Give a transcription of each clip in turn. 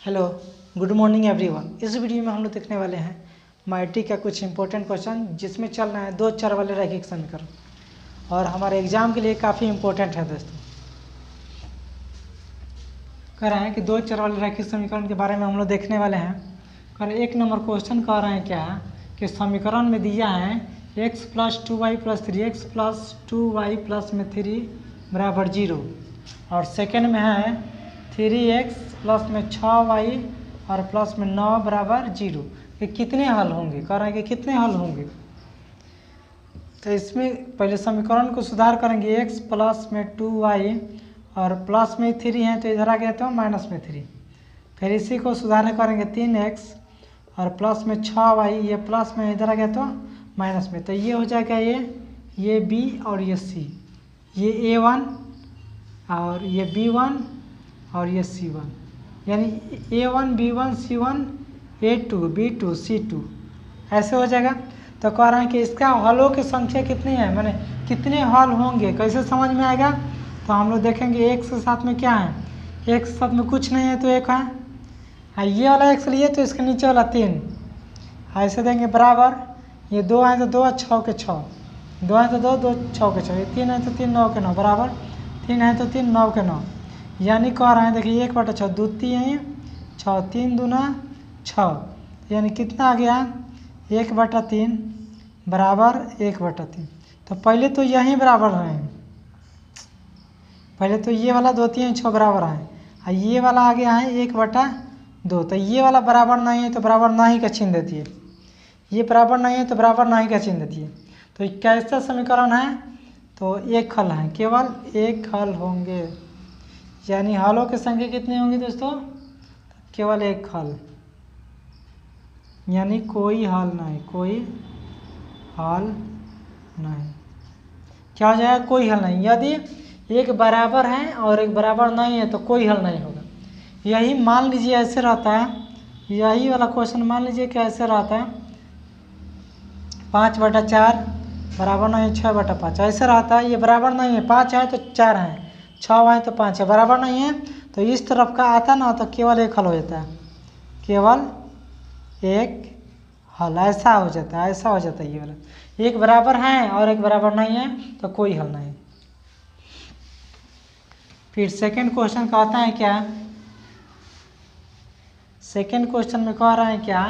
Hello, good morning everyone. इस video में हम लोग देखने वाले हैं माइटी का कुछ इंपॉर्टेंट क्वेश्चन जिसमें चल रहा है दो चर वाले रैखिक समीकरण और हमारे एग्जाम के लिए काफ़ी इंपॉर्टेंट है दोस्तों। कह रहे हैं कि दो चर वाले रैखिक समीकरण के बारे में हम लोग देखने वाले हैं। कह रहे एक नंबर क्वेश्चन कह रहे हैं क्या कि समीकरण में दिया है x + 2y + 3x + 2y + में 3 बराबर 0 और सेकेंड में है 3x प्लस में 6y और प्लस में 9 बराबर 0। ये कितने हल होंगे? कह रहे हैं कि कितने हल होंगे। तो इसमें पहले समीकरण को सुधार करेंगे। x प्लस में 2y और प्लस में 3 है तो इधर आ गया तो माइनस में 3। फिर इसी को सुधार करेंगे 3x और प्लस में 6y, ये प्लस में इधर आ गया तो माइनस में। तो ये हो जाएगा ये b और ये c, ये a1 और ये b1 और ये c1, यानी a1 b1 c1 a2 b2 c2 ऐसे हो जाएगा। तो कह रहे हैं कि इसका हलों की संख्या कितनी है, माने कितने हल होंगे, कैसे समझ में आएगा। तो हम लोग देखेंगे x के साथ में क्या है, x के साथ में कुछ नहीं है तो एक है, ये वाला x लिए तो इसके नीचे वाला 3, ऐसे देंगे बराबर। ये 2 है तो 2 6 के 6, 2 है तो 2 2 6 के 6, ये 3 है तो 3 9 के 9 बराबर, 3 है तो 3 9 के 9, यानी कह रहे हैं देखिए 1/6 2 3 6 3 दूना 6, यानी कितना आ गया 1/3 बराबर 1/3। तो पहले तो यहीं बराबर हैं, पहले तो ये वाला 2 3 6 बराबर है और ये वाला आ गया है 1/2। तो ये वाला बराबर नहीं है तो बराबर नहीं का चिन्ह देती है, ये बराबर नहीं है तो बराबर नहीं का चिन्ह देती है। तो कैसा समीकरण है, तो एक हल है, केवल एक हल होंगे, यानी हलों की संख्या कितनी होंगी दोस्तों, केवल एक हल, यानी कोई हल नहीं, कोई हल नहीं। क्या हो जाएगा, कोई हल नहीं। यदि एक बराबर है और एक बराबर नहीं है तो कोई हल नहीं होगा। यही मान लीजिए ऐसे रहता है, यही वाला क्वेश्चन मान लीजिए कि ऐसे रहता है 5/4 बराबर नहीं 6/5 ऐसे रहता है। ये बराबर नहीं है, 5 है तो 4 है, 6 है तो 5 है, बराबर नहीं है तो इस तरफ का आता ना तो केवल एक हल हो जाता है, केवल एक हल ऐसा हो जाता है, ऐसा हो जाता है। ये वाला एक बराबर है और एक बराबर नहीं है तो कोई हल नहीं। फिर सेकंड क्वेश्चन कहता है क्या, सेकंड क्वेश्चन में कह रहा है क्या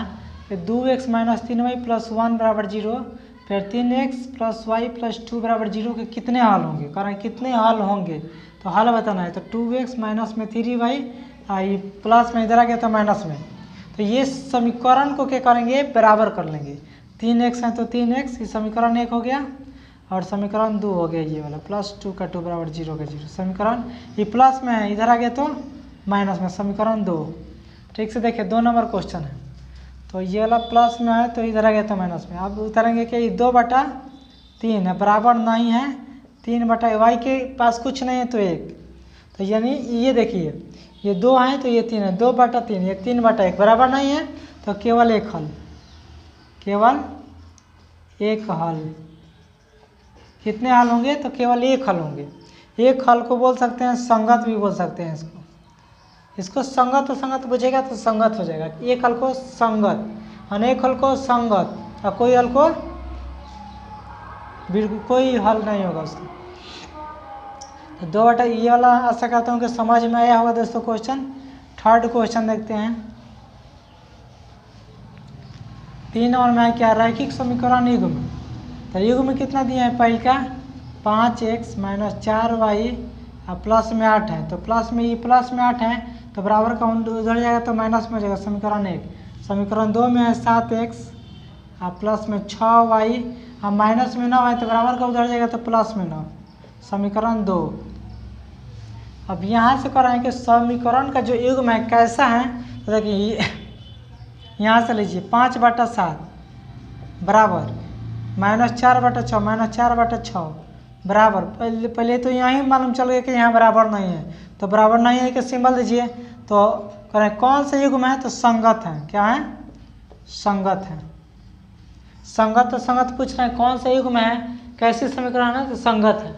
कि 2x - 3y + 1 बराबर 0, फिर 3x + y + 2 बराबर 0 के कितने हल होंगे। कह रहे हैं कितने हल होंगे, तो हल बताना है। तो 2x - में 3y ये प्लस में इधर आ गया तो माइनस में, तो ये समीकरण को क्या करेंगे, बराबर कर लेंगे। 3x है तो 3x, ये समीकरण 1 हो गया और समीकरण 2 हो गया, ये वाला +2 का 2 बराबर 0 का 0। समीकरण ये प्लस में है, इधर आ गया तो माइनस में, समीकरण 2। ठीक से देखिए 2 नंबर क्वेश्चन है, तो ये वाला प्लस में है तो इधर आ गया तो माइनस में। अब उतारेंगे कि ये 2/3 है, बराबर नहीं है, 3/y के पास कुछ नहीं है तो 1, तो यानी ये देखिए ये 2 है तो ये 3 है, 2/3 ये 3/1 बराबर नहीं है तो केवल एक हल, केवल एक हल। कितने हल होंगे, तो केवल एक हल होंगे। एक हल को बोल सकते हैं संगत भी बोल सकते हैं इसको संगत तो संगत बुझेगा तो संगत हो जाएगा। एक हल को संगत, अनेक हल को संगत और कोई हल को बिल्कुल कोई हल नहीं होगा उसका। तो 2/, ये वाला आशा करता हूँ कि समझ में आया होगा दोस्तों क्वेश्चन। थर्ड क्वेश्चन देखते हैं। 3 और में क्या, रैखिक समीकरण युग्म। तो युग्म में कितना दिया है, पहले का 5x - 4y और प्लस में 8 है, तो प्लस में ये प्लस में 8 है तो बराबर का उधर जाएगा तो माइनस में हो जाएगा, समीकरण 1। समीकरण 2 में है 7x और प्लस में 6y और माइनस में 9 है तो बराबर का उधर जाएगा तो प्लस में 9, समीकरण 2। अब यहाँ से कर रहे हैं कि समीकरण का जो युग्म है कैसा है, तो देखिए यहाँ से लीजिए 5/7 बराबर -4/6 -4/6 बराबर, पहले तो यहाँ मालूम चल गया कि यहाँ बराबर नहीं है, तो बराबर नहीं है कि सिंबल दीजिए। तो करें कौन सा युग्म है, तो संगत है। क्या है, संगत है। संगत तो संगत पूछ रहे हैं कौन सा युग्म है, कैसे समीकरण है, तो संगत है।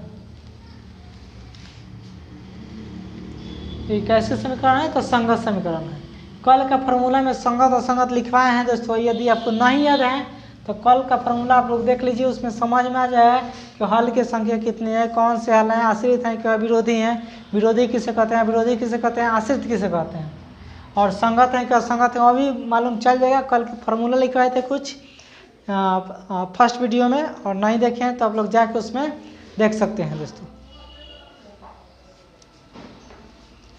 ये कैसे समीकरण है, तो संगत समीकरण है। कल का फार्मूला में संगत असंगत लिखवाए हैं दोस्तों। यदि आपको नहीं याद है तो कल का फार्मूला आप लोग देख लीजिए, उसमें समझ में आ जाए कि हल की संख्या कितनी है, कौन से हल हैं, आश्रित हैं क्या विरोधी हैं, विरोधी किसे कहते हैं, विरोधी किसे कहते हैं, आश्रित किसे कहते हैं, और संगत हैं क्या असंगत हैं, वो भी मालूम चल जाएगा। कल के फार्मूला लिखवाए थे कुछ फर्स्ट वीडियो में, और नहीं देखे हैं तो आप लोग जाके उसमें देख सकते हैं दोस्तों।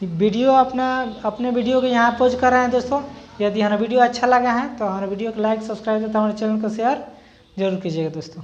वीडियो अपने वीडियो को यहाँ पॉज कर रहे हैं दोस्तों। यदि हमारा वीडियो अच्छा लगा है तो हमारे वीडियो को लाइक सब्सक्राइब करते हमारे चैनल को शेयर जरूर कीजिएगा दोस्तों।